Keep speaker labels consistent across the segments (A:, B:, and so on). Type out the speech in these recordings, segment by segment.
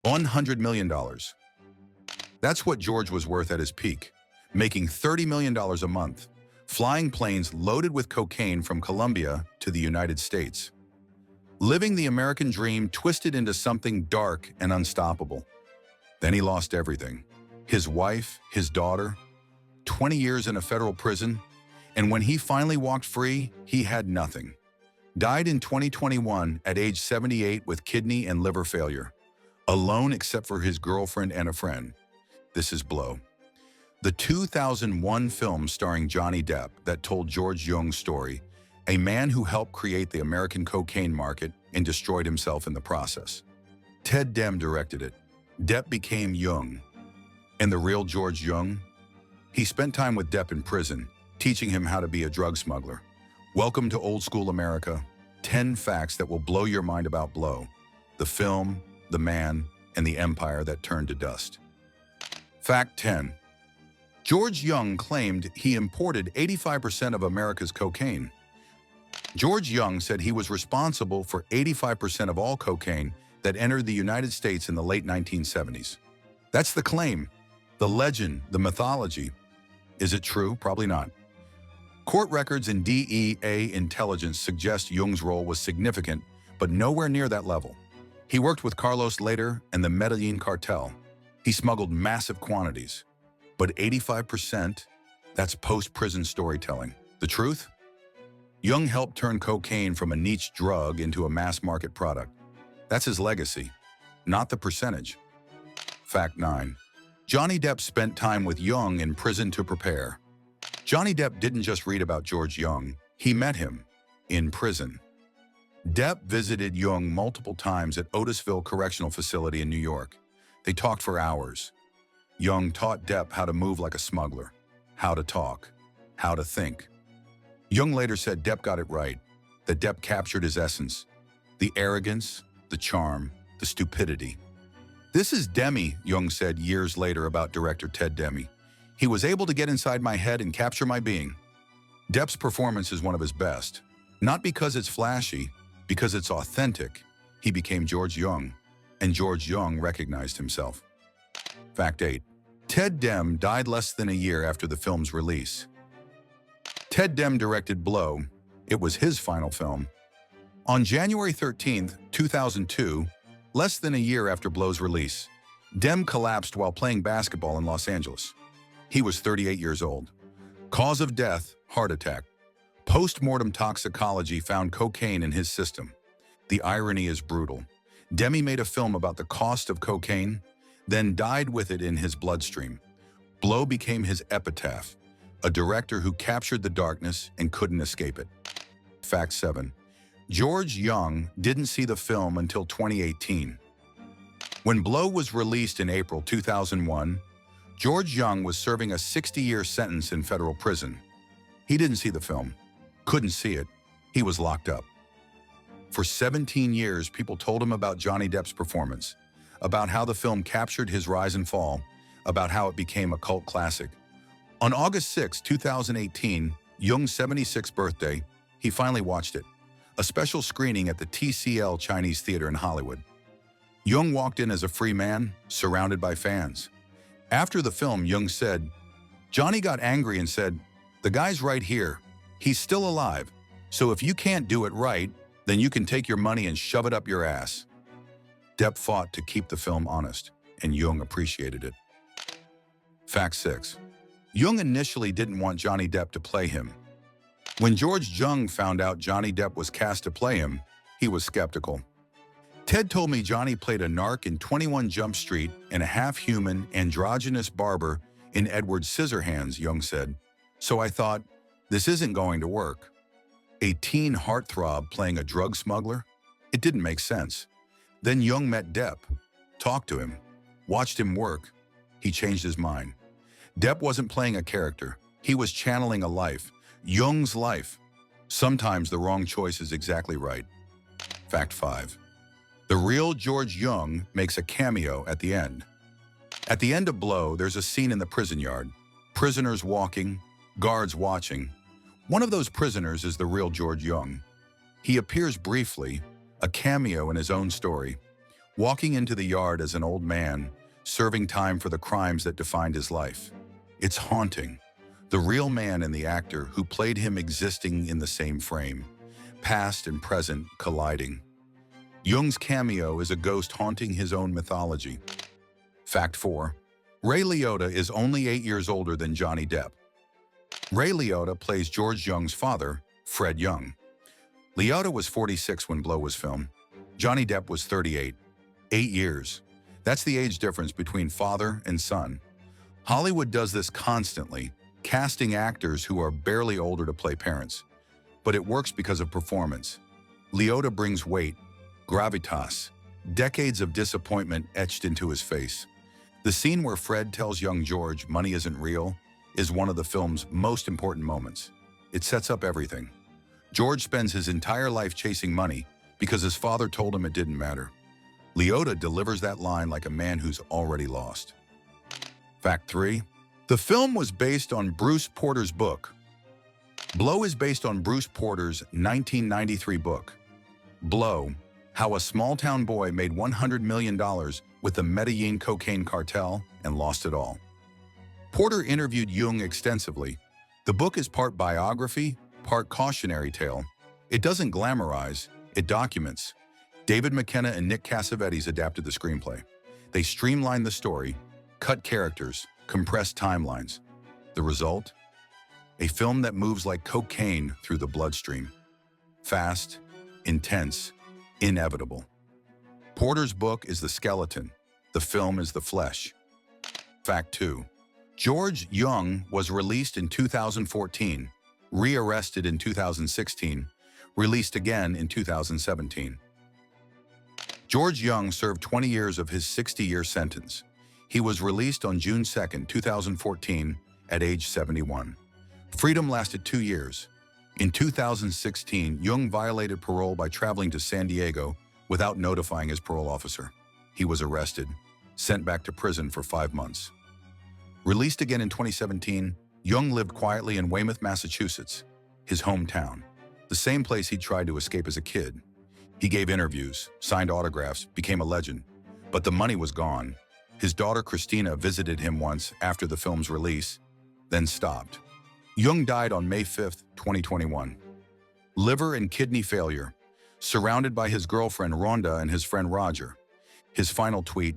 A: $100 million. That's what George was worth at his peak, making $30 million a month, flying planes loaded with cocaine from Colombia to the United States. Living the American dream twisted into something dark and unstoppable. Then he lost everything. His wife, his daughter, 20 years in a federal prison, and when he finally walked free, he had nothing. Died in 2021 at age 78 with kidney and liver failure, alone except for his girlfriend and a friend. This is Blow, the 2001 film starring Johnny Depp that told George Jung's story, a man who helped create the American cocaine market and destroyed himself in the process. Ted Demme directed it. Depp became Jung. And the real George Jung? He spent time with Depp in prison, teaching him how to be a drug smuggler. Welcome to Old School America. 10 facts that will blow your mind about Blow, the film, the man, and the empire that turned to dust. Fact 10. George Jung claimed he imported 85% of America's cocaine. George Jung said he was responsible for 85% of all cocaine that entered the United States in the late 1970s. That's the claim, the legend, the mythology. Is it true? Probably not. Court records and DEA intelligence suggest Jung's role was significant, but nowhere near that level. He worked with Carlos later and the Medellin cartel. He smuggled massive quantities. But 85%, that's post-prison storytelling. The truth? Jung helped turn cocaine from a niche drug into a mass-market product. That's his legacy, not the percentage. Fact 9. Johnny Depp spent time with Jung in prison to prepare. Johnny Depp didn't just read about George Jung, he met him in prison. Depp visited Jung multiple times at Otisville Correctional Facility in New York. They talked for hours. Jung taught Depp how to move like a smuggler, how to talk, how to think. Jung later said Depp got it right, that Depp captured his essence, the arrogance, the charm, the stupidity. This is Demme, Jung said years later about director Ted Demme. He was able to get inside my head and capture my being. Depp's performance is one of his best, not because it's flashy, because it's authentic. He became George Jung, and George Jung recognized himself. Fact 8. Ted Demme died less than a year after the film's release. Ted Demme directed Blow. It was his final film. On January 13, 2002, less than a year after Blow's release, Demme collapsed while playing basketball in Los Angeles. He was 38 years old. Cause of death, heart attack. Post-mortem toxicology found cocaine in his system. The irony is brutal. Demme made a film about the cost of cocaine, then died with it in his bloodstream. Blow became his epitaph, a director who captured the darkness and couldn't escape it. Fact 7. George Jung didn't see the film until 2018. When Blow was released in April 2001, George Jung was serving a 60-year sentence in federal prison. He didn't see the film, couldn't see it. He was locked up. For 17 years, people told him about Johnny Depp's performance, about how the film captured his rise and fall, about how it became a cult classic. On August 6, 2018, Jung's 76th birthday, he finally watched it, a special screening at the TCL Chinese Theater in Hollywood. Jung walked in as a free man, surrounded by fans. After the film, Jung said, "Johnny got angry and said, 'The guy's right here. He's still alive. So if you can't do it right, then you can take your money and shove it up your ass.'" Depp fought to keep the film honest, and Jung appreciated it. Fact 6. Jung initially didn't want Johnny Depp to play him. When George Jung found out Johnny Depp was cast to play him, he was skeptical. Ted told me Johnny played a narc in 21 Jump Street and a half-human, androgynous barber in Edward Scissorhands, Jung said. So I thought, this isn't going to work. A teen heartthrob playing a drug smuggler? It didn't make sense. Then Jung met Depp, talked to him, watched him work. He changed his mind. Depp wasn't playing a character. He was channeling a life, Jung's life. Sometimes the wrong choice is exactly right. Fact 5. The real George Jung makes a cameo at the end. At the end of Blow, there's a scene in the prison yard. Prisoners walking, guards watching. One of those prisoners is the real George Jung. He appears briefly, a cameo in his own story. walking into the yard as an old man, serving time for the crimes that defined his life. It's haunting. The real man and the actor who played him existing in the same frame, past and present colliding. Jung's cameo is a ghost haunting his own mythology. Fact 4. Ray Liotta is only 8 years older than Johnny Depp. Ray Liotta plays George Jung's father, Fred Jung. Liotta was 46 when Blow was filmed. Johnny Depp was 38. 8 years. That's the age difference between father and son. Hollywood does this constantly, casting actors who are barely older to play parents. But it works because of performance. Liotta brings weight, gravitas, decades of disappointment etched into his face. The scene where Fred tells young George money isn't real is one of the film's most important moments. It sets up everything. George spends his entire life chasing money because his father told him it didn't matter. Liotta delivers that line like a man who's already lost. Fact 3. The film was based on Bruce Porter's book. Blow is based on Bruce Porter's 1993 book, Blow, How a Small-Town Boy Made $100 Million with the Medellin Cocaine Cartel and Lost It All. Porter interviewed Jung extensively. The book is part biography, part cautionary tale. It doesn't glamorize, it documents. David McKenna and Nick Cassavetes adapted the screenplay. They streamlined the story, cut characters, compressed timelines. The result? A film that moves like cocaine through the bloodstream. Fast, intense, inevitable. Porter's book is the skeleton. The film is the flesh. Fact 2. George Jung was released in 2014, rearrested in 2016, released again in 2017. George Jung served 20 years of his 60-year sentence. He was released on June 2, 2014, at age 71. Freedom lasted 2 years. In 2016, Jung violated parole by traveling to San Diego without notifying his parole officer. He was arrested, sent back to prison for 5 months. Released again in 2017, Jung lived quietly in Weymouth, Massachusetts, his hometown, the same place he tried to escape as a kid. He gave interviews, signed autographs, became a legend, but the money was gone. His daughter Christina visited him once after the film's release, then stopped. Jung died on May 5, 2021. Liver and kidney failure, surrounded by his girlfriend Rhonda and his friend Roger. His final tweet,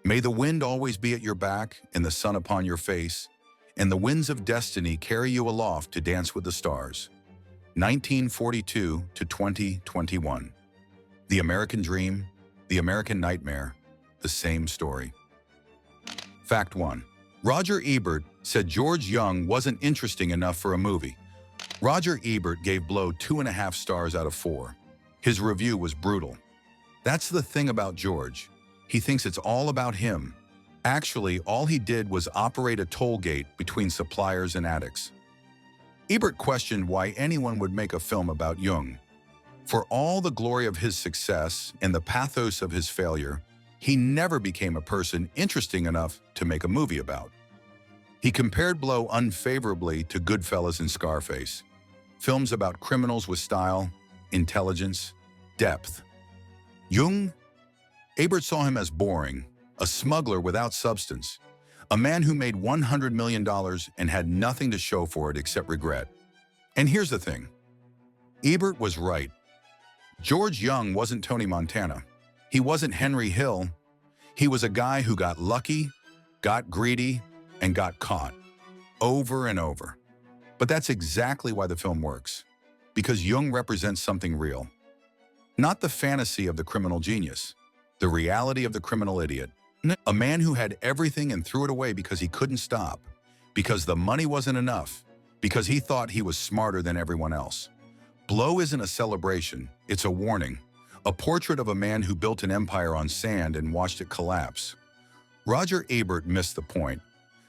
A: "May the wind always be at your back and the sun upon your face, and the winds of destiny carry you aloft to dance with the stars." 1942 to 2021. The American Dream, the American Nightmare, the same story. Fact 1. Roger Ebert said George Jung wasn't interesting enough for a movie. Roger Ebert gave Blow 2.5 stars out of 4. His review was brutal. That's the thing about George. He thinks it's all about him. Actually, all he did was operate a toll gate between suppliers and addicts. Ebert questioned why anyone would make a film about Jung. For all the glory of his success and the pathos of his failure, he never became a person interesting enough to make a movie about. He compared Blow unfavorably to Goodfellas and Scarface, films about criminals with style, intelligence, depth. Jung? Ebert saw him as boring, a smuggler without substance, a man who made $100 million and had nothing to show for it except regret. And here's the thing. Ebert was right. George Jung wasn't Tony Montana. He wasn't Henry Hill. He was a guy who got lucky, got greedy, and got caught, over and over. But that's exactly why the film works, because Jung represents something real. Not the fantasy of the criminal genius, the reality of the criminal idiot. A man who had everything and threw it away because he couldn't stop, because the money wasn't enough, because he thought he was smarter than everyone else. Blow isn't a celebration, it's a warning, a portrait of a man who built an empire on sand and watched it collapse. Roger Ebert missed the point.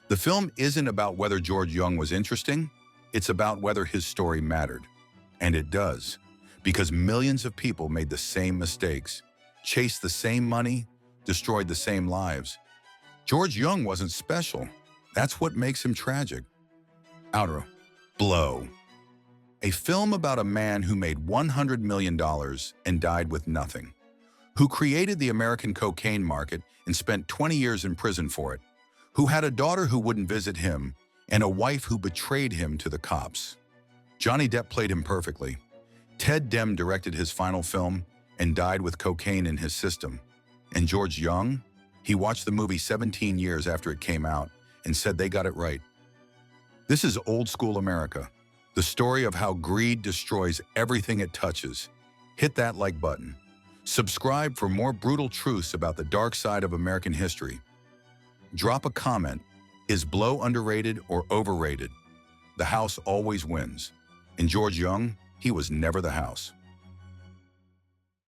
A: The film isn't about whether George Jung was interesting, it's about whether his story mattered. And it does, because millions of people made the same mistakes, chased the same money, destroyed the same lives. George Jung wasn't special. That's what makes him tragic. Outro. Blow. A film about a man who made $100 million and died with nothing. who created the American cocaine market and spent 20 years in prison for it, who had a daughter who wouldn't visit him, and a wife who betrayed him to the cops. Johnny Depp played him perfectly. Ted Demme directed his final film and died with cocaine in his system. And George Jung? He watched the movie 17 years after it came out and said they got it right. This is old school America, the story of how greed destroys everything it touches. Hit that like button. Subscribe for more brutal truths about the dark side of American history. Drop a comment. Is Blow underrated or overrated? The House always wins. And George Jung, he was never the House.